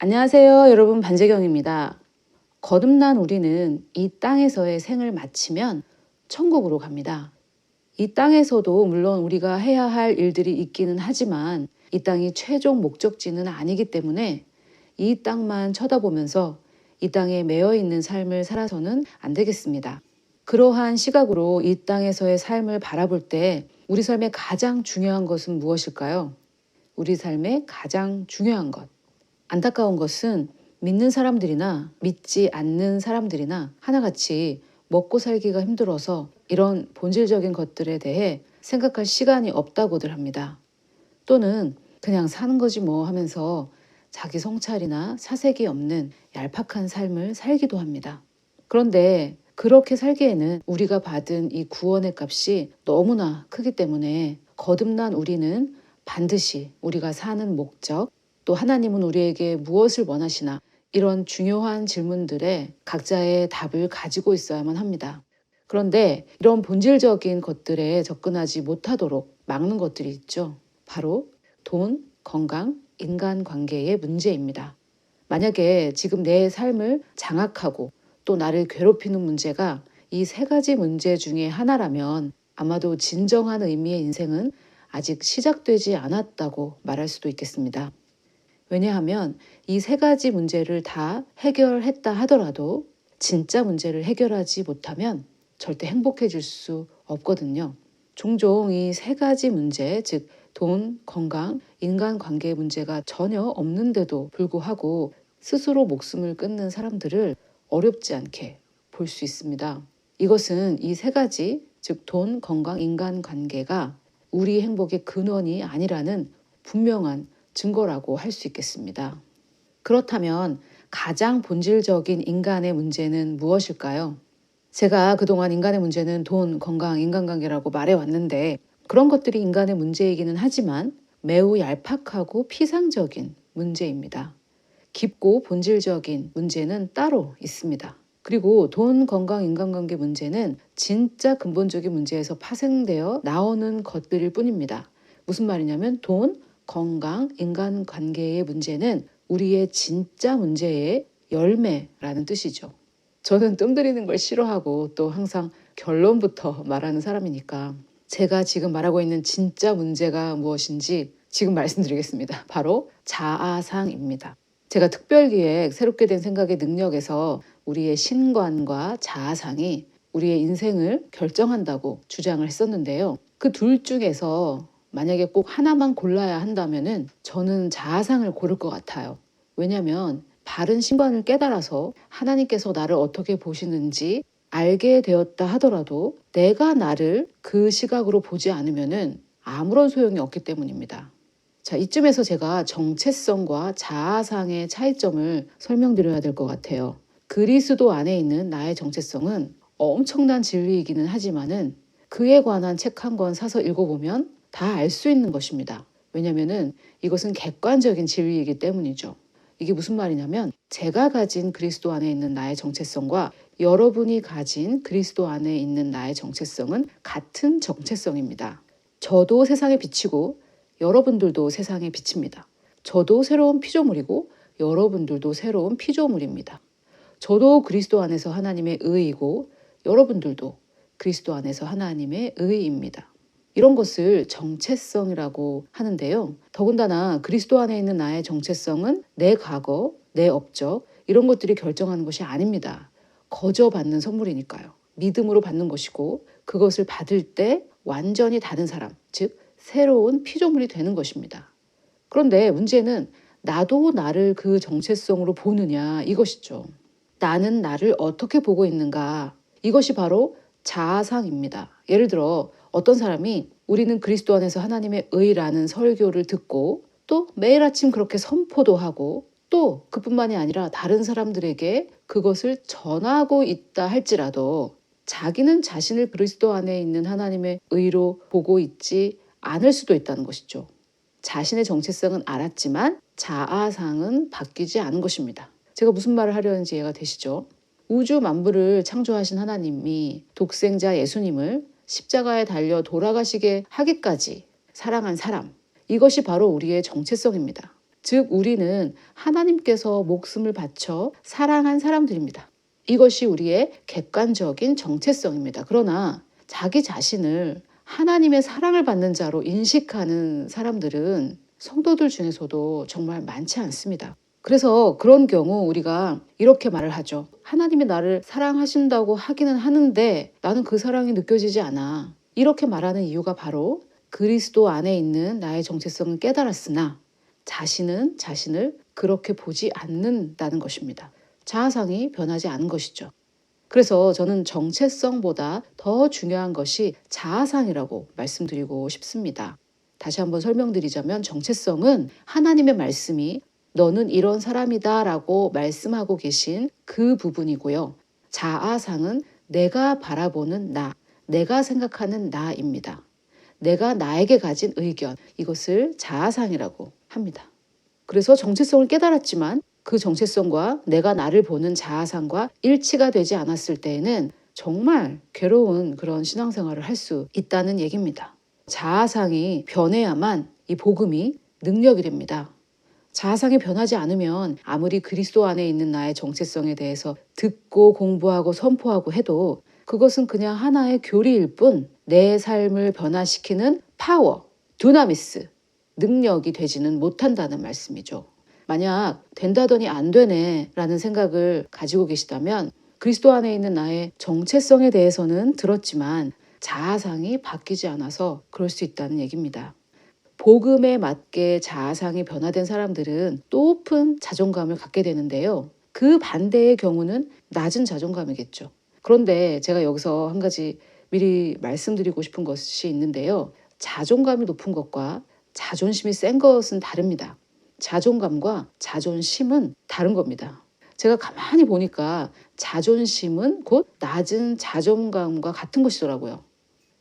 안녕하세요, 여러분. 반재경입니다. 거듭난 우리는 이 땅에서의 생을 마치면 천국으로 갑니다. 이 땅에서도 물론 우리가 해야 할 일들이 있기는 하지만 이 땅이 최종 목적지는 아니기 때문에 이 땅만 쳐다보면서 이 땅에 매여 있는 삶을 살아서는 안 되겠습니다. 그러한 시각으로 이 땅에서의 삶을 바라볼 때 우리 삶의 가장 중요한 것은 무엇일까요? 우리 삶의 가장 중요한 것. 안타까운 것은 믿는 사람들이나 믿지 않는 사람들이나 하나같이 먹고 살기가 힘들어서 이런 본질적인 것들에 대해 생각할 시간이 없다고들 합니다. 또는 그냥 사는 거지 뭐 하면서 자기 성찰이나 사색이 없는 얄팍한 삶을 살기도 합니다. 그런데 그렇게 살기에는 우리가 받은 이 구원의 값이 너무나 크기 때문에 거듭난 우리는 반드시 우리가 사는 목적, 또 하나님은 우리에게 무엇을 원하시나, 이런 중요한 질문들에 각자의 답을 가지고 있어야만 합니다. 그런데 이런 본질적인 것들에 접근하지 못하도록 막는 것들이 있죠. 바로 돈, 건강, 인간관계의 문제입니다. 만약에 지금 내 삶을 장악하고 또 나를 괴롭히는 문제가 이 세 가지 문제 중에 하나라면 아마도 진정한 의미의 인생은 아직 시작되지 않았다고 말할 수도 있겠습니다. 왜냐하면 이 세 가지 문제를 다 해결했다 하더라도 진짜 문제를 해결하지 못하면 절대 행복해질 수 없거든요. 종종 이 세 가지 문제, 즉 돈, 건강, 인간관계 문제가 전혀 없는데도 불구하고 스스로 목숨을 끊는 사람들을 어렵지 않게 볼 수 있습니다. 이것은 이 세 가지, 즉 돈, 건강, 인간관계가 우리 행복의 근원이 아니라는 분명한 증거라고 할 수 있겠습니다. 그렇다면 가장 본질적인 인간의 문제는 무엇일까요? 제가 그동안 인간의 문제는 돈, 건강, 인간관계라고 말해왔는데 그런 것들이 인간의 문제이기는 하지만 매우 얄팍하고 피상적인 문제입니다. 깊고 본질적인 문제는 따로 있습니다. 그리고 돈, 건강, 인간관계 문제는 진짜 근본적인 문제에서 파생되어 나오는 것들일 뿐입니다. 무슨 말이냐면 돈, 건강, 인간관계의 문제는 우리의 진짜 문제의 열매라는 뜻이죠. 저는 뜸 들이는 걸 싫어하고 또 항상 결론부터 말하는 사람이니까 제가 지금 말하고 있는 진짜 문제가 무엇인지 지금 말씀드리겠습니다. 바로 자아상입니다. 제가 특별기획 새롭게 된 생각의 능력에서 우리의 신관과 자아상이 우리의 인생을 결정한다고 주장을 했었는데요. 그 둘 중에서 만약에 꼭 하나만 골라야 한다면은 저는 자아상을 고를 것 같아요. 왜냐하면 바른 신관을 깨달아서 하나님께서 나를 어떻게 보시는지 알게 되었다 하더라도 내가 나를 그 시각으로 보지 않으면은 아무런 소용이 없기 때문입니다. 자, 이쯤에서 제가 정체성과 자아상의 차이점을 설명드려야 될 것 같아요. 그리스도 안에 있는 나의 정체성은 엄청난 진리이기는 하지만은 그에 관한 책 한 권 사서 읽어보면 다 알 수 있는 것입니다. 왜냐하면 이것은 객관적인 진리이기 때문이죠. 이게 무슨 말이냐면 제가 가진 그리스도 안에 있는 나의 정체성과 여러분이 가진 그리스도 안에 있는 나의 정체성은 같은 정체성입니다. 저도 세상에 비치고 여러분들도 세상에 비칩니다. 저도 새로운 피조물이고 여러분들도 새로운 피조물입니다. 저도 그리스도 안에서 하나님의 의이고 여러분들도 그리스도 안에서 하나님의 의입니다. 이런 것을 정체성이라고 하는데요. 더군다나 그리스도 안에 있는 나의 정체성은 내 과거, 내 업적 이런 것들이 결정하는 것이 아닙니다. 거저 받는 선물이니까요. 믿음으로 받는 것이고 그것을 받을 때 완전히 다른 사람, 즉 새로운 피조물이 되는 것입니다. 그런데 문제는 나도 나를 그 정체성으로 보느냐 이것이죠. 나는 나를 어떻게 보고 있는가? 이것이 바로 자아상입니다. 예를 들어 어떤 사람이 우리는 그리스도 안에서 하나님의 의라는 설교를 듣고 또 매일 아침 그렇게 선포도 하고 또 그뿐만이 아니라 다른 사람들에게 그것을 전하고 있다 할지라도 자기는 자신을 그리스도 안에 있는 하나님의 의로 보고 있지 않을 수도 있다는 것이죠. 자신의 정체성은 알았지만 자아상은 바뀌지 않은 것입니다. 제가 무슨 말을 하려는지 이해가 되시죠? 우주 만물을 창조하신 하나님이 독생자 예수님을 십자가에 달려 돌아가시게 하기까지 사랑한 사람, 이것이 바로 우리의 정체성입니다. 즉 우리는 하나님께서 목숨을 바쳐 사랑한 사람들입니다. 이것이 우리의 객관적인 정체성입니다. 그러나 자기 자신을 하나님의 사랑을 받는 자로 인식하는 사람들은 성도들 중에서도 정말 많지 않습니다. 그래서 그런 경우 우리가 이렇게 말을 하죠. 하나님이 나를 사랑하신다고 하기는 하는데 나는 그 사랑이 느껴지지 않아. 이렇게 말하는 이유가 바로 그리스도 안에 있는 나의 정체성은 깨달았으나 자신은 자신을 그렇게 보지 않는다는 것입니다. 자아상이 변하지 않은 것이죠. 그래서 저는 정체성보다 더 중요한 것이 자아상이라고 말씀드리고 싶습니다. 다시 한번 설명드리자면 정체성은 하나님의 말씀이 너는 이런 사람이다 라고 말씀하고 계신 그 부분이고요. 자아상은 내가 바라보는 나, 내가 생각하는 나입니다. 내가 나에게 가진 의견, 이것을 자아상이라고 합니다. 그래서 정체성을 깨달았지만 그 정체성과 내가 나를 보는 자아상과 일치가 되지 않았을 때에는 정말 괴로운 그런 신앙생활을 할 수 있다는 얘기입니다. 자아상이 변해야만 이 복음이 능력이 됩니다. 자아상이 변하지 않으면 아무리 그리스도 안에 있는 나의 정체성에 대해서 듣고 공부하고 선포하고 해도 그것은 그냥 하나의 교리일 뿐 내 삶을 변화시키는 파워, 두나미스, 능력이 되지는 못한다는 말씀이죠. 만약 된다더니 안 되네 라는 생각을 가지고 계시다면 그리스도 안에 있는 나의 정체성에 대해서는 들었지만 자아상이 바뀌지 않아서 그럴 수 있다는 얘기입니다. 복음에 맞게 자아상이 변화된 사람들은 높은 자존감을 갖게 되는데요. 그 반대의 경우는 낮은 자존감이겠죠. 그런데 제가 여기서 한 가지 미리 말씀드리고 싶은 것이 있는데요. 자존감이 높은 것과 자존심이 센 것은 다릅니다. 자존감과 자존심은 다른 겁니다. 제가 가만히 보니까 자존심은 곧 낮은 자존감과 같은 것이더라고요.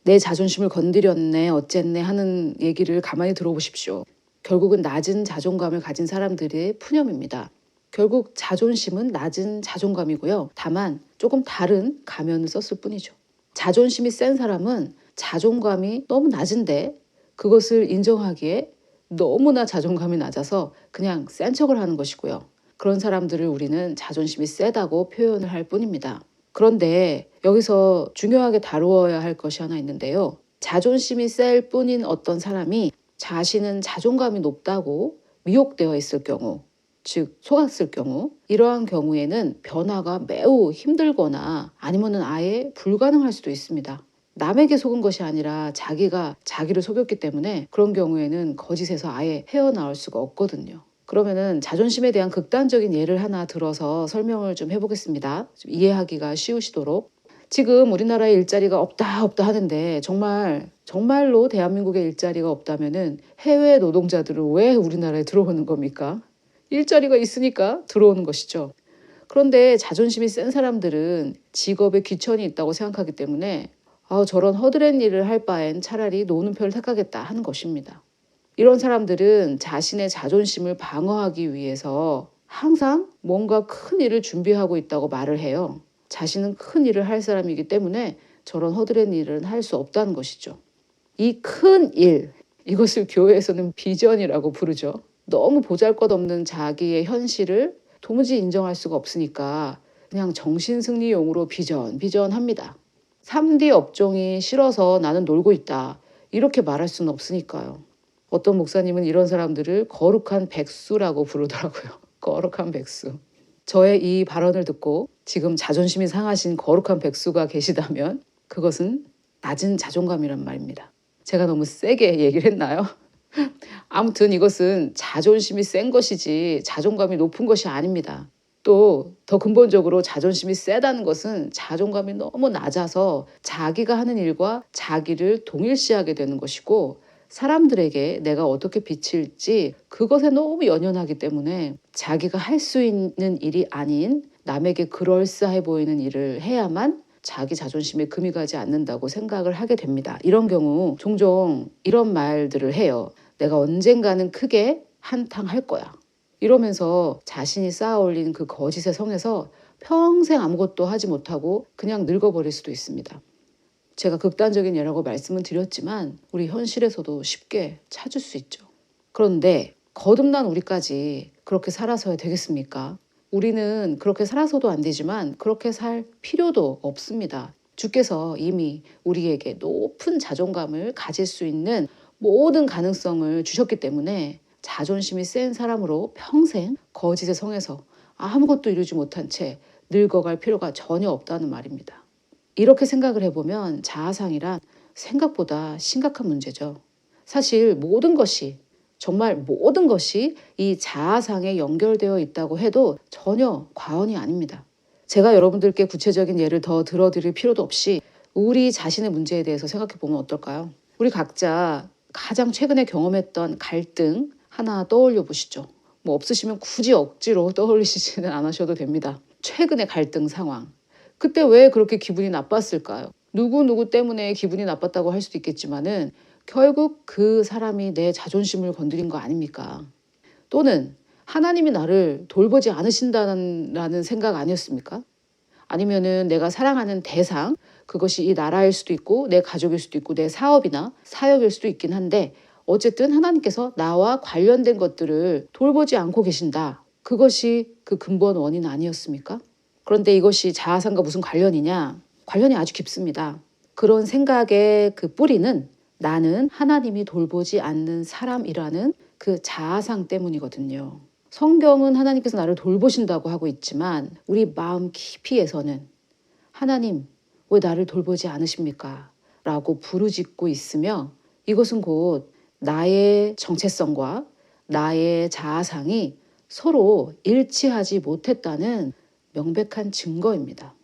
내 자존심을 건드렸네, 어쨌네 하는 얘기를 가만히 들어보십시오. 결국은 낮은 자존감을 가진 사람들의 푸념입니다. 결국 자존심은 낮은 자존감이고요. 다만 조금 다른 가면을 썼을 뿐이죠. 자존심이 센 사람은 자존감이 너무 낮은데 그것을 인정하기에 너무나 자존감이 낮아서 그냥 센 척을 하는 것이고요. 그런 사람들을 우리는 자존심이 세다고 표현을 할 뿐입니다. 그런데 여기서 중요하게 다루어야 할 것이 하나 있는데요. 자존심이 셀 뿐인 어떤 사람이 자신은 자존감이 높다고 미혹되어 있을 경우, 즉 속았을 경우, 이러한 경우에는 변화가 매우 힘들거나 아니면 아예 불가능할 수도 있습니다. 남에게 속은 것이 아니라 자기가 자기를 속였기 때문에 그런 경우에는 거짓에서 아예 헤어나올 수가 없거든요. 그러면은 자존심에 대한 극단적인 예를 하나 들어서 설명을 좀 해보겠습니다. 좀 이해하기가 쉬우시도록. 지금 우리나라에 일자리가 없다 하는데 정말로 대한민국에 일자리가 없다면은 해외 노동자들은 왜 우리나라에 들어오는 겁니까? 일자리가 있으니까 들어오는 것이죠. 그런데 자존심이 센 사람들은 직업에 귀천이 있다고 생각하기 때문에 저런 허드렛 일을 할 바엔 차라리 노는 편을 택하겠다 하는 것입니다. 이런 사람들은 자신의 자존심을 방어하기 위해서 항상 뭔가 큰 일을 준비하고 있다고 말을 해요. 자신은 큰 일을 할 사람이기 때문에 저런 허드렛 일은 할 수 없다는 것이죠. 이 큰 일, 이것을 교회에서는 비전이라고 부르죠. 너무 보잘것없는 자기의 현실을 도무지 인정할 수가 없으니까 그냥 정신승리용으로 비전합니다. 3D 업종이 싫어서 나는 놀고 있다. 이렇게 말할 수는 없으니까요. 어떤 목사님은 이런 사람들을 거룩한 백수라고 부르더라고요. 거룩한 백수. 저의 이 발언을 듣고 지금 자존심이 상하신 거룩한 백수가 계시다면 그것은 낮은 자존감이란 말입니다. 제가 너무 세게 얘기를 했나요? 아무튼 이것은 자존심이 센 것이지 자존감이 높은 것이 아닙니다. 또 더 근본적으로 자존심이 세다는 것은 자존감이 너무 낮아서 자기가 하는 일과 자기를 동일시하게 되는 것이고 사람들에게 내가 어떻게 비칠지 그것에 너무 연연하기 때문에 자기가 할 수 있는 일이 아닌 남에게 그럴싸해 보이는 일을 해야만 자기 자존심에 금이 가지 않는다고 생각을 하게 됩니다. 이런 경우 종종 이런 말들을 해요. 내가 언젠가는 크게 한탕 할 거야. 이러면서 자신이 쌓아올린 그 거짓의 성에서 평생 아무것도 하지 못하고 그냥 늙어버릴 수도 있습니다. 제가 극단적인 예라고 말씀은 드렸지만 우리 현실에서도 쉽게 찾을 수 있죠. 그런데 거듭난 우리까지 그렇게 살아서야 되겠습니까? 우리는 그렇게 살아서도 안 되지만 그렇게 살 필요도 없습니다. 주께서 이미 우리에게 높은 자존감을 가질 수 있는 모든 가능성을 주셨기 때문에 자존심이 센 사람으로 평생 거짓의 성에서 아무것도 이루지 못한 채 늙어갈 필요가 전혀 없다는 말입니다. 이렇게 생각을 해보면 자아상이란 생각보다 심각한 문제죠. 사실 모든 것이, 정말 모든 것이 이 자아상에 연결되어 있다고 해도 전혀 과언이 아닙니다. 제가 여러분들께 구체적인 예를 더 들어드릴 필요도 없이 우리 자신의 문제에 대해서 생각해 보면 어떨까요? 우리 각자 가장 최근에 경험했던 갈등 하나 떠올려 보시죠. 뭐 없으시면 굳이 억지로 떠올리시지는 않으셔도 됩니다. 최근의 갈등 상황. 그때 왜 그렇게 기분이 나빴을까요? 누구 때문에 기분이 나빴다고 할 수도 있겠지만은 결국 그 사람이 내 자존심을 건드린 거 아닙니까? 또는 하나님이 나를 돌보지 않으신다는 생각 아니었습니까? 아니면은 내가 사랑하는 대상, 그것이 이 나라일 수도 있고 내 가족일 수도 있고 내 사업이나 사역일 수도 있긴 한데 어쨌든 하나님께서 나와 관련된 것들을 돌보지 않고 계신다. 그것이 그 근본 원인 아니었습니까? 그런데 이것이 자아상과 무슨 관련이냐? 관련이 아주 깊습니다. 그런 생각의 그 뿌리는 나는 하나님이 돌보지 않는 사람이라는 그 자아상 때문이거든요. 성경은 하나님께서 나를 돌보신다고 하고 있지만 우리 마음 깊이에서는 하나님 왜 나를 돌보지 않으십니까? 라고 부르짖고 있으며 이것은 곧 나의 정체성과 나의 자아상이 서로 일치하지 못했다는 명백한 증거입니다.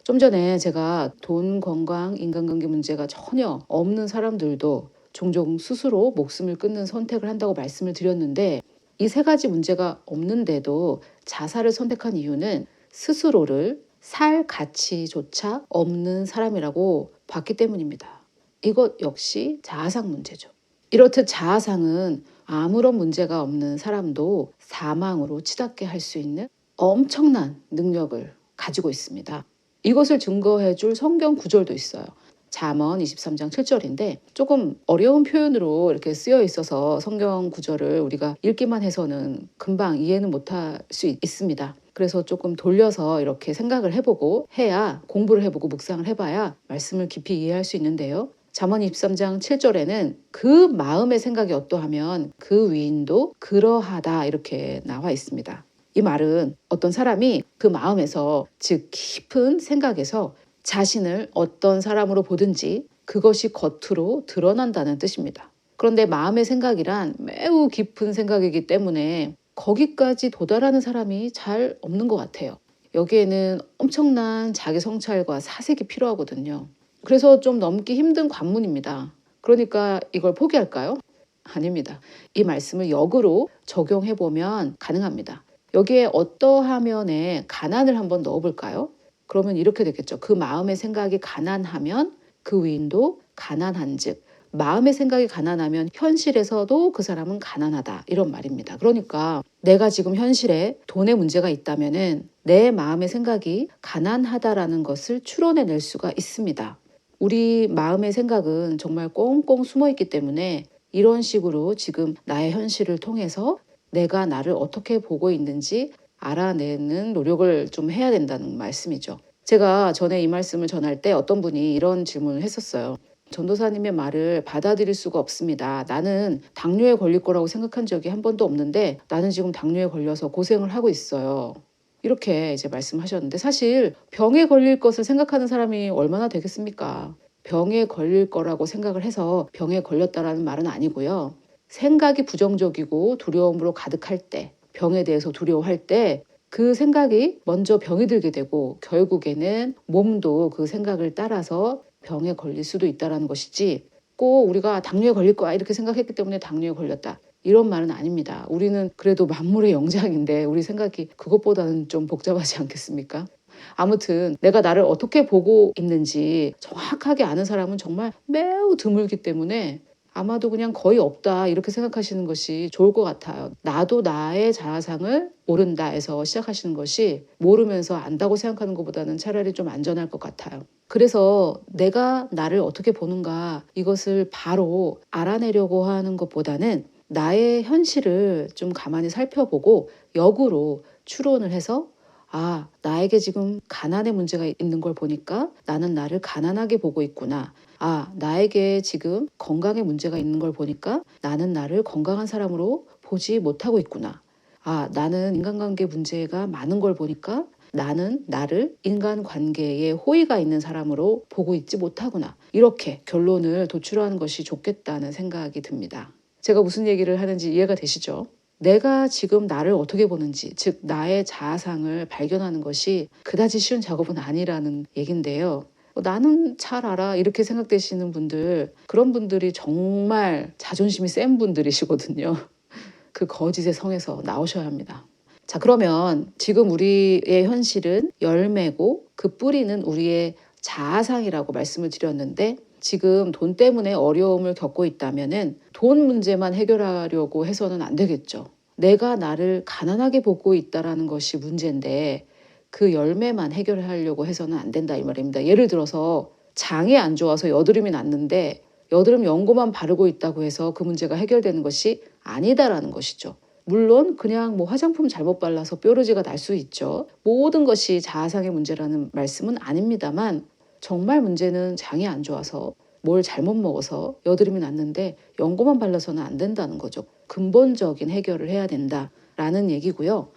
좀 전에 제가 돈, 건강, 인간관계 문제가 전혀 없는 사람들도 종종 스스로 목숨을 끊는 선택을 한다고 말씀을 드렸는데 이 세 가지 문제가 없는데도 자살을 선택한 이유는 스스로를 살 가치조차 없는 사람이라고 봤기 때문입니다. 이것 역시 자아상 문제죠. 이렇듯 자아상은 아무런 문제가 없는 사람도 사망으로 치닫게 할 수 있는 엄청난 능력을 가지고 있습니다. 이것을 증거해 줄 성경 구절도 있어요. 잠언 23장 7절인데 조금 어려운 표현으로 이렇게 쓰여 있어서 성경 구절을 우리가 읽기만 해서는 금방 이해는 못할 수 있습니다. 그래서 조금 돌려서 이렇게 생각을 해보고 해야 공부를 해보고 묵상을 해봐야 말씀을 깊이 이해할 수 있는데요. 잠언 23장 7절에는 그 마음의 생각이 어떠하면 그 위인도 그러하다 이렇게 나와 있습니다. 이 말은 어떤 사람이 그 마음에서 즉 깊은 생각에서 자신을 어떤 사람으로 보든지 그것이 겉으로 드러난다는 뜻입니다. 그런데 마음의 생각이란 매우 깊은 생각이기 때문에 거기까지 도달하는 사람이 잘 없는 것 같아요. 여기에는 엄청난 자기 성찰과 사색이 필요하거든요. 그래서 좀 넘기 힘든 관문입니다. 그러니까 이걸 포기할까요? 아닙니다. 이 말씀을 역으로 적용해보면 가능합니다. 여기에 어떠하면에 가난을 한번 넣어볼까요? 그러면 이렇게 되겠죠. 그 마음의 생각이 가난하면 그 위인도 가난한 즉 마음의 생각이 가난하면 현실에서도 그 사람은 가난하다 이런 말입니다. 그러니까 내가 지금 현실에 돈의 문제가 있다면은 내 마음의 생각이 가난하다라는 것을 추론해낼 수가 있습니다. 우리 마음의 생각은 정말 꽁꽁 숨어 있기 때문에 이런 식으로 지금 나의 현실을 통해서 내가 나를 어떻게 보고 있는지 알아내는 노력을 좀 해야 된다는 말씀이죠. 제가 전에 이 말씀을 전할 때 어떤 분이 이런 질문을 했었어요. 전도사님의 말을 받아들일 수가 없습니다. 나는 당뇨에 걸릴 거라고 생각한 적이 한 번도 없는데 나는 지금 당뇨에 걸려서 고생을 하고 있어요. 이렇게 이제 말씀하셨는데 사실 병에 걸릴 것을 생각하는 사람이 얼마나 되겠습니까? 병에 걸릴 거라고 생각을 해서 병에 걸렸다라는 말은 아니고요. 생각이 부정적이고 두려움으로 가득할 때, 병에 대해서 두려워할 때 그 생각이 먼저 병이 들게 되고 결국에는 몸도 그 생각을 따라서 병에 걸릴 수도 있다는 것이지 꼭 우리가 당뇨에 걸릴 거야 이렇게 생각했기 때문에 당뇨에 걸렸다. 이런 말은 아닙니다. 우리는 그래도 만물의 영장인데 우리 생각이 그것보다는 좀 복잡하지 않겠습니까? 아무튼 내가 나를 어떻게 보고 있는지 정확하게 아는 사람은 정말 매우 드물기 때문에 아마도 그냥 거의 없다 이렇게 생각하시는 것이 좋을 것 같아요. 나도 나의 자아상을 모른다에서 시작하시는 것이 모르면서 안다고 생각하는 것보다는 차라리 좀 안전할 것 같아요. 그래서 내가 나를 어떻게 보는가 이것을 바로 알아내려고 하는 것보다는 나의 현실을 좀 가만히 살펴보고 역으로 추론을 해서 아, 나에게 지금 가난의 문제가 있는 걸 보니까 나는 나를 가난하게 보고 있구나. 아, 나에게 지금 건강의 문제가 있는 걸 보니까 나는 나를 건강한 사람으로 보지 못하고 있구나. 아, 나는 인간관계 문제가 많은 걸 보니까 나는 나를 인간관계에 호의가 있는 사람으로 보고 있지 못하구나. 이렇게 결론을 도출하는 것이 좋겠다는 생각이 듭니다. 제가 무슨 얘기를 하는지 이해가 되시죠? 내가 지금 나를 어떻게 보는지, 즉 나의 자아상을 발견하는 것이 그다지 쉬운 작업은 아니라는 얘긴데요. 나는 잘 알아 이렇게 생각되시는 분들, 그런 분들이 정말 자존심이 센 분들이시거든요. 그 거짓의 성에서 나오셔야 합니다. 자, 그러면 지금 우리의 현실은 열매고 그 뿌리는 우리의 자아상이라고 말씀을 드렸는데, 지금 돈 때문에 어려움을 겪고 있다면은 돈 문제만 해결하려고 해서는 안 되겠죠. 내가 나를 가난하게 보고 있다라는 것이 문제인데 그 열매만 해결하려고 해서는 안 된다 이 말입니다. 예를 들어서 장이 안 좋아서 여드름이 났는데 여드름 연고만 바르고 있다고 해서 그 문제가 해결되는 것이 아니다라는 것이죠. 물론 그냥 뭐 화장품 잘못 발라서 뾰루지가 날 수 있죠. 모든 것이 자아상의 문제라는 말씀은 아닙니다만 정말 문제는 장이 안 좋아서 뭘 잘못 먹어서 여드름이 났는데 연고만 발라서는 안 된다는 거죠. 근본적인 해결을 해야 된다라는 얘기고요.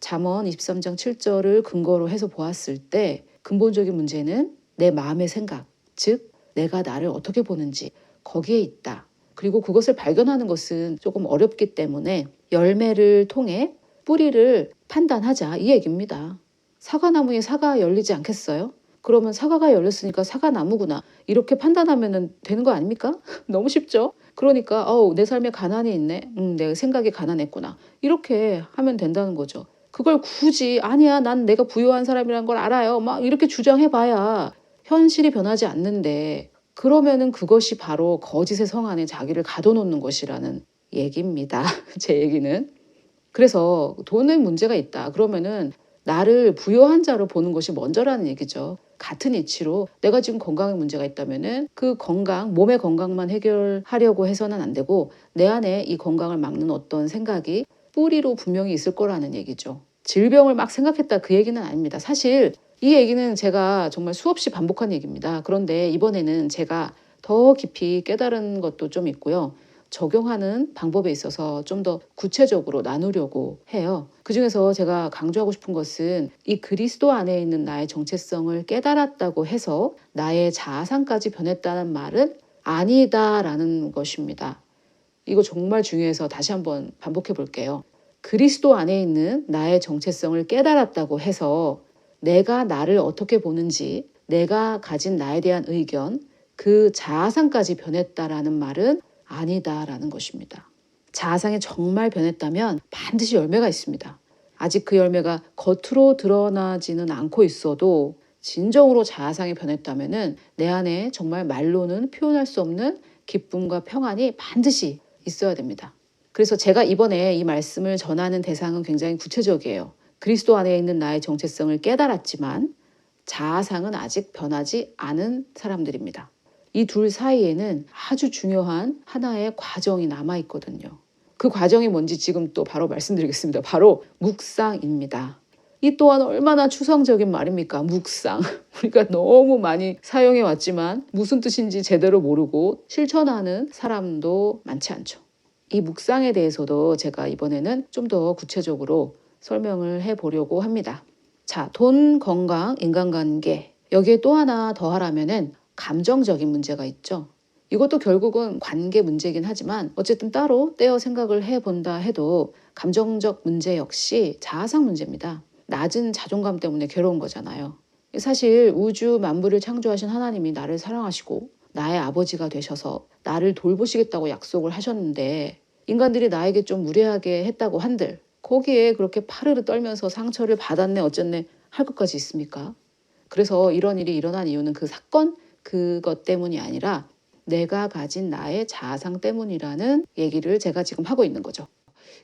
잠언 23장 7절을 근거로 해서 보았을 때 근본적인 문제는 내 마음의 생각, 즉 내가 나를 어떻게 보는지 거기에 있다. 그리고 그것을 발견하는 것은 조금 어렵기 때문에 열매를 통해 뿌리를 판단하자 이 얘기입니다. 사과나무에 사과 열리지 않겠어요? 그러면 사과가 열렸으니까 사과나무구나 이렇게 판단하면 되는 거 아닙니까? 너무 쉽죠? 그러니까 내 삶에 가난이 있네. 내 생각이 가난했구나. 이렇게 하면 된다는 거죠. 그걸 굳이 아니야 난 내가 부유한 사람이라는 걸 알아요. 막 이렇게 주장해봐야 현실이 변하지 않는데 그러면은 그것이 바로 거짓의 성 안에 자기를 가둬놓는 것이라는 얘기입니다. 제 얘기는. 그래서 돈에 문제가 있다. 그러면은 나를 부유한 자로 보는 것이 먼저라는 얘기죠. 같은 이치로 내가 지금 건강에 문제가 있다면은 그 건강, 몸의 건강만 해결하려고 해서는 안 되고 내 안에 이 건강을 막는 어떤 생각이 뿌리로 분명히 있을 거라는 얘기죠. 질병을 막 생각했다 그 얘기는 아닙니다. 사실 이 얘기는 제가 정말 수없이 반복한 얘기입니다. 그런데 이번에는 제가 더 깊이 깨달은 것도 좀 있고요. 적용하는 방법에 있어서 좀 더 구체적으로 나누려고 해요. 그중에서 제가 강조하고 싶은 것은 이 그리스도 안에 있는 나의 정체성을 깨달았다고 해서 나의 자아상까지 변했다는 말은 아니다라는 것입니다. 이거 정말 중요해서 다시 한번 반복해 볼게요. 그리스도 안에 있는 나의 정체성을 깨달았다고 해서 내가 나를 어떻게 보는지, 내가 가진 나에 대한 의견, 그 자아상까지 변했다라는 말은 아니다라는 것입니다. 자아상이 정말 변했다면 반드시 열매가 있습니다. 아직 그 열매가 겉으로 드러나지는 않고 있어도 진정으로 자아상이 변했다면 내 안에 정말 말로는 표현할 수 없는 기쁨과 평안이 반드시 있어야 됩니다. 그래서 제가 이번에 이 말씀을 전하는 대상은 굉장히 구체적이에요. 그리스도 안에 있는 나의 정체성을 깨달았지만 자아상은 아직 변하지 않은 사람들입니다. 이 둘 사이에는 아주 중요한 하나의 과정이 남아있거든요. 그 과정이 뭔지 지금 또 바로 말씀드리겠습니다. 바로 묵상입니다. 이 또한 얼마나 추상적인 말입니까? 묵상. 우리가 너무 많이 사용해 왔지만 무슨 뜻인지 제대로 모르고 실천하는 사람도 많지 않죠. 이 묵상에 대해서도 제가 이번에는 좀 더 구체적으로 설명을 해보려고 합니다. 자, 돈, 건강, 인간관계. 여기에 또 하나 더 하라면은 감정적인 문제가 있죠. 이것도 결국은 관계 문제이긴 하지만 어쨌든 따로 떼어 생각을 해본다 해도 감정적 문제 역시 자아상 문제입니다. 낮은 자존감 때문에 괴로운 거잖아요. 사실 우주 만물을 창조하신 하나님이 나를 사랑하시고 나의 아버지가 되셔서 나를 돌보시겠다고 약속을 하셨는데 인간들이 나에게 좀 무례하게 했다고 한들 거기에 그렇게 파르르 떨면서 상처를 받았네 어쨌네 할 것까지 있습니까? 그래서 이런 일이 일어난 이유는 그 사건 그것 때문이 아니라 내가 가진 나의 자아상 때문이라는 얘기를 제가 지금 하고 있는 거죠.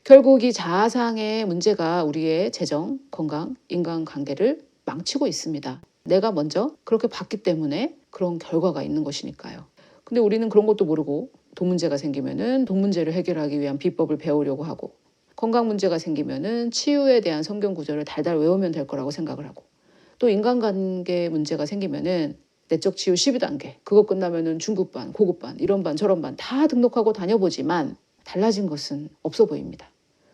결국 이 자아상의 문제가 우리의 재정, 건강, 인간관계를 망치고 있습니다. 내가 먼저 그렇게 봤기 때문에 그런 결과가 있는 것이니까요. 근데 우리는 그런 것도 모르고 돈 문제가 생기면은 돈 문제를 해결하기 위한 비법을 배우려고 하고, 건강 문제가 생기면은 치유에 대한 성경 구절을 달달 외우면 될 거라고 생각을 하고, 또 인간관계 문제가 생기면은 내적 치유 12단계, 그거 끝나면은 중급반, 고급반, 이런 반 저런 반 다 등록하고 다녀보지만 달라진 것은 없어 보입니다.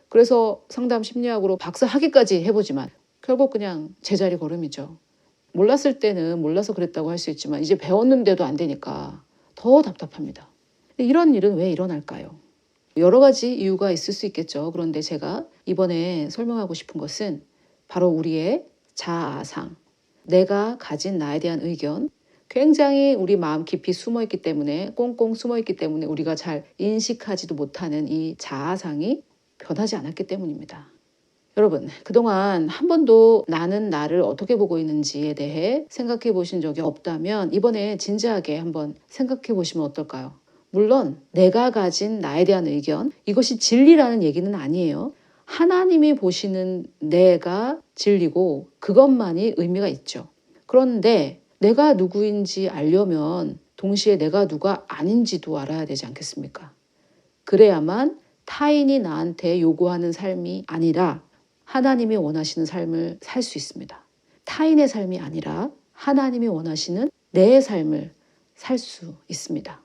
그래서 상담 심리학으로 박사 학위까지 해보지만 결국 그냥 제자리 걸음이죠. 몰랐을 때는 몰라서 그랬다고 할 수 있지만 이제 배웠는데도 안 되니까 더 답답합니다. 이런 일은 왜 일어날까요? 여러 가지 이유가 있을 수 있겠죠. 그런데 제가 이번에 설명하고 싶은 것은 바로 우리의 자아상, 내가 가진 나에 대한 의견, 굉장히 우리 마음 깊이 숨어있기 때문에, 꽁꽁 숨어있기 때문에 우리가 잘 인식하지도 못하는 이 자아상이 변하지 않았기 때문입니다. 여러분, 그동안 한 번도 나는 나를 어떻게 보고 있는지에 대해 생각해 보신 적이 없다면 이번에 진지하게 한번 생각해 보시면 어떨까요? 물론 내가 가진 나에 대한 의견, 이것이 진리라는 얘기는 아니에요. 하나님이 보시는 내가 진리고 그것만이 의미가 있죠. 그런데 내가 누구인지 알려면 동시에 내가 누가 아닌지도 알아야 되지 않겠습니까? 그래야만 타인이 나한테 요구하는 삶이 아니라 하나님이 원하시는 삶을 살 수 있습니다. 타인의 삶이 아니라 하나님이 원하시는 내 삶을 살 수 있습니다.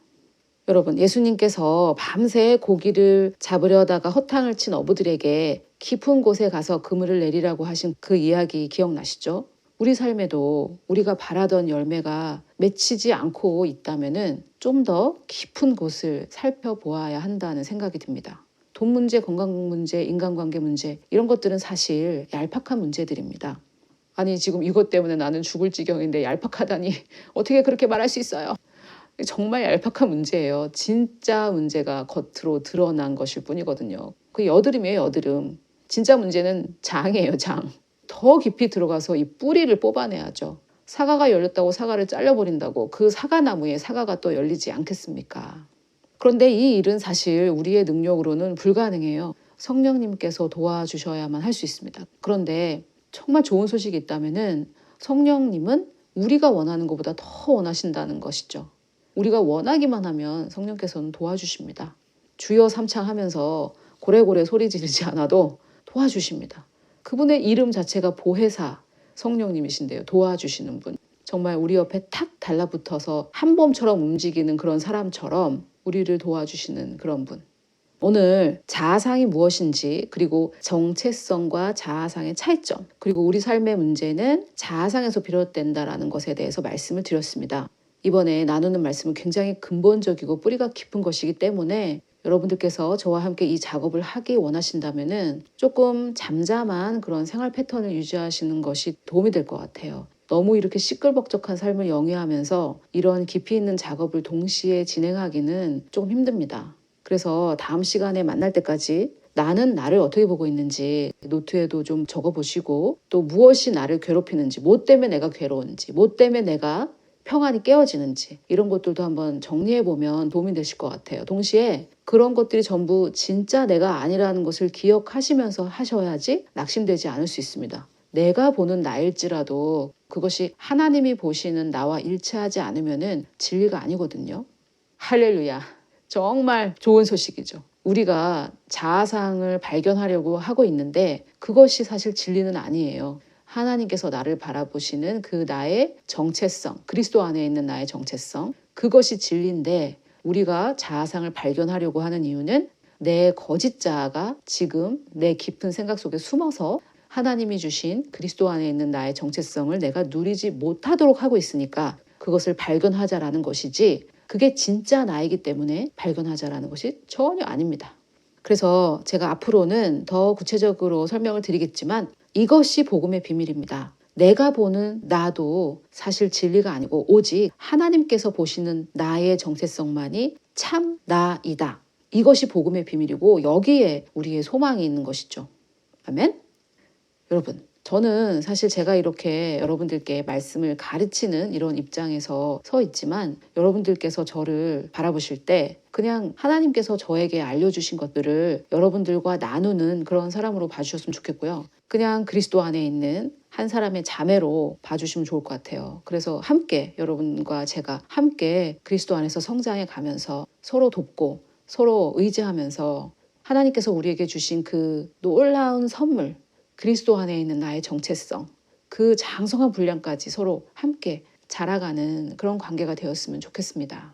여러분, 예수님께서 밤새 고기를 잡으려다가 허탕을 친 어부들에게 깊은 곳에 가서 그물을 내리라고 하신 그 이야기 기억나시죠? 우리 삶에도 우리가 바라던 열매가 맺히지 않고 있다면 좀 더 깊은 곳을 살펴보아야 한다는 생각이 듭니다. 돈 문제, 건강 문제, 인간관계 문제, 이런 것들은 사실 얄팍한 문제들입니다. 아니, 지금 이것 때문에 나는 죽을 지경인데 얄팍하다니 어떻게 그렇게 말할 수 있어요? 정말 얄팍한 문제예요. 진짜 문제가 겉으로 드러난 것일 뿐이거든요. 그 여드름이에요, 여드름. 진짜 문제는 장이에요, 장. 더 깊이 들어가서 이 뿌리를 뽑아내야죠. 사과가 열렸다고 사과를 잘라버린다고 그 사과나무에 사과가 또 열리지 않겠습니까? 그런데 이 일은 사실 우리의 능력으로는 불가능해요. 성령님께서 도와주셔야만 할 수 있습니다. 그런데 정말 좋은 소식이 있다면은 성령님은 우리가 원하는 것보다 더 원하신다는 것이죠. 우리가 원하기만 하면 성령께서는 도와주십니다. 주여 삼창하면서 고래고래 소리 지르지 않아도 도와주십니다. 그분의 이름 자체가 보혜사 성령님이신데요. 도와주시는 분. 정말 우리 옆에 탁 달라붙어서 한 몸처럼 움직이는 그런 사람처럼 우리를 도와주시는 그런 분. 오늘 자아상이 무엇인지, 그리고 정체성과 자아상의 차이점, 그리고 우리 삶의 문제는 자아상에서 비롯된다라는 것에 대해서 말씀을 드렸습니다. 이번에 나누는 말씀은 굉장히 근본적이고 뿌리가 깊은 것이기 때문에 여러분들께서 저와 함께 이 작업을 하기 원하신다면 조금 잠잠한 그런 생활 패턴을 유지하시는 것이 도움이 될 것 같아요. 너무 이렇게 시끌벅적한 삶을 영위하면서 이런 깊이 있는 작업을 동시에 진행하기는 조금 힘듭니다. 그래서 다음 시간에 만날 때까지 나는 나를 어떻게 보고 있는지 노트에도 좀 적어보시고, 또 무엇이 나를 괴롭히는지, 뭐 때문에 내가 괴로운지, 뭐 때문에 내가 평안이 깨어지는지, 이런 것들도 한번 정리해보면 도움이 되실 것 같아요. 동시에 그런 것들이 전부 진짜 내가 아니라는 것을 기억하시면서 하셔야지 낙심되지 않을 수 있습니다. 내가 보는 나일지라도 그것이 하나님이 보시는 나와 일치하지 않으면 진리가 아니거든요. 할렐루야. 정말 좋은 소식이죠. 우리가 자아상을 발견하려고 하고 있는데 그것이 사실 진리는 아니에요. 하나님께서 나를 바라보시는 그 나의 정체성, 그리스도 안에 있는 나의 정체성, 그것이 진리인데 우리가 자아상을 발견하려고 하는 이유는 내 거짓 자아가 지금 내 깊은 생각 속에 숨어서 하나님이 주신 그리스도 안에 있는 나의 정체성을 내가 누리지 못하도록 하고 있으니까 그것을 발견하자라는 것이지, 그게 진짜 나이기 때문에 발견하자라는 것이 전혀 아닙니다. 그래서 제가 앞으로는 더 구체적으로 설명을 드리겠지만 이것이 복음의 비밀입니다. 내가 보는 나도 사실 진리가 아니고 오직 하나님께서 보시는 나의 정체성만이 참 나이다. 이것이 복음의 비밀이고 여기에 우리의 소망이 있는 것이죠. 아멘? 여러분, 저는 사실 제가 이렇게 여러분들께 말씀을 가르치는 이런 입장에서 서 있지만 여러분들께서 저를 바라보실 때 그냥 하나님께서 저에게 알려주신 것들을 여러분들과 나누는 그런 사람으로 봐주셨으면 좋겠고요. 그냥 그리스도 안에 있는 한 사람의 자매로 봐주시면 좋을 것 같아요. 그래서 함께 여러분과 제가 함께 그리스도 안에서 성장해 가면서 서로 돕고 서로 의지하면서 하나님께서 우리에게 주신 그 놀라운 선물, 그리스도 안에 있는 나의 정체성, 그 장성한 분량까지 서로 함께 자라가는 그런 관계가 되었으면 좋겠습니다.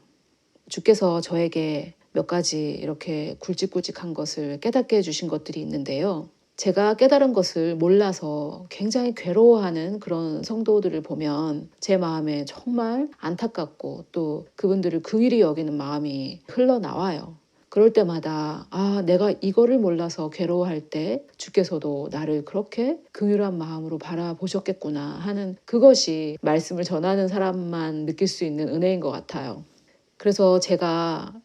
주께서 저에게 몇 가지 이렇게 굵직굵직한 것을 깨닫게 해주신 것들이 있는데요. 제가 깨달은 것을 몰라서 굉장히 괴로워하는 그런 성도들을 보면 제 마음에 정말 안타깝고 또 그분들을 긍휼히 여기는 마음이 흘러나와요. 그럴 때마다 내가 이거를 몰라서 괴로워할 때 주께서도 나를 그렇게 긍휼한 마음으로 바라보셨겠구나 하는, 그것이 말씀을 전하는 사람만 느낄 수 있는 은혜인 것 같아요. 그래서 제가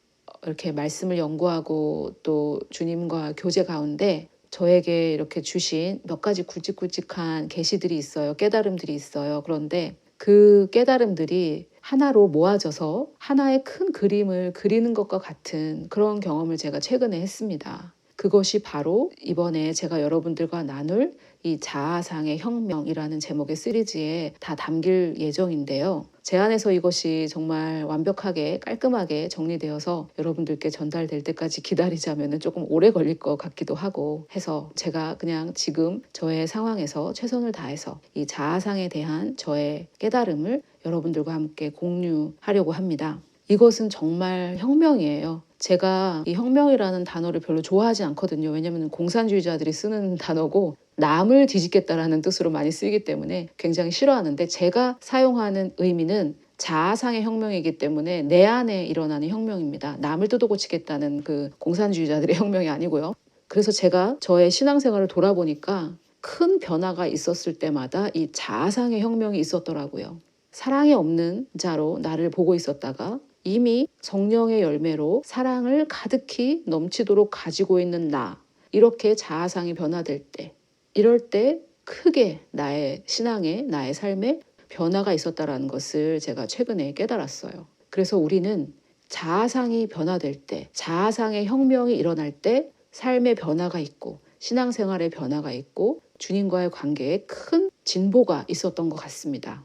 이렇게 말씀을 연구하고 또 주님과 교제 가운데 저에게 이렇게 주신 몇 가지 굵직굵직한 계시들이 있어요. 깨달음들이 있어요. 그런데 그 깨달음들이 하나로 모아져서 하나의 큰 그림을 그리는 것과 같은 그런 경험을 제가 최근에 했습니다. 그것이 바로 이번에 제가 여러분들과 나눌 이 자아상의 혁명이라는 제목의 시리즈에 다 담길 예정인데요. 제 안에서 이것이 정말 완벽하게 깔끔하게 정리되어서 여러분들께 전달될 때까지 기다리자면 조금 오래 걸릴 것 같기도 하고 해서 제가 그냥 지금 저의 상황에서 최선을 다해서 이 자아상에 대한 저의 깨달음을 여러분들과 함께 공유하려고 합니다. 이것은 정말 혁명이에요. 제가 이 혁명이라는 단어를 별로 좋아하지 않거든요. 왜냐하면 공산주의자들이 쓰는 단어고 남을 뒤집겠다라는 뜻으로 많이 쓰이기 때문에 굉장히 싫어하는데, 제가 사용하는 의미는 자아상의 혁명이기 때문에 내 안에 일어나는 혁명입니다. 남을 뜯어고치겠다는 그 공산주의자들의 혁명이 아니고요. 그래서 제가 저의 신앙생활을 돌아보니까 큰 변화가 있었을 때마다 이 자아상의 혁명이 있었더라고요. 사랑이 없는 자로 나를 보고 있었다가 이미 성령의 열매로 사랑을 가득히 넘치도록 가지고 있는 나, 이렇게 자아상이 변화될 때, 이럴 때 크게 나의 신앙에, 나의 삶에 변화가 있었다는 것을 제가 최근에 깨달았어요. 그래서 우리는 자아상이 변화될 때, 자아상의 혁명이 일어날 때 삶의 변화가 있고 신앙생활의 변화가 있고 주님과의 관계에 큰 진보가 있었던 것 같습니다.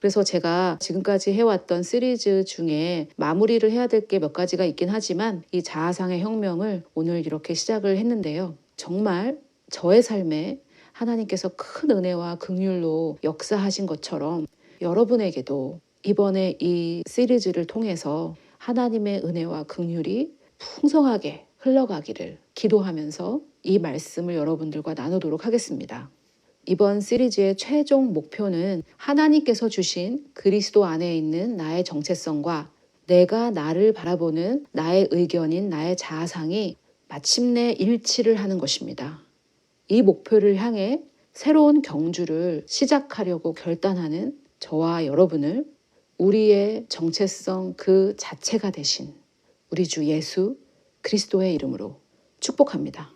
그래서 제가 지금까지 해왔던 시리즈 중에 마무리를 해야 될 게 몇 가지가 있긴 하지만 이 자아상의 혁명을 오늘 이렇게 시작을 했는데요. 정말 저의 삶에 하나님께서 큰 은혜와 긍휼로 역사하신 것처럼 여러분에게도 이번에 이 시리즈를 통해서 하나님의 은혜와 긍휼이 풍성하게 흘러가기를 기도하면서 이 말씀을 여러분들과 나누도록 하겠습니다. 이번 시리즈의 최종 목표는 하나님께서 주신 그리스도 안에 있는 나의 정체성과 내가 나를 바라보는 나의 의견인 나의 자아상이 마침내 일치를 하는 것입니다. 이 목표를 향해 새로운 경주를 시작하려고 결단하는 저와 여러분을 우리의 정체성 그 자체가 되신 우리 주 예수 그리스도의 이름으로 축복합니다.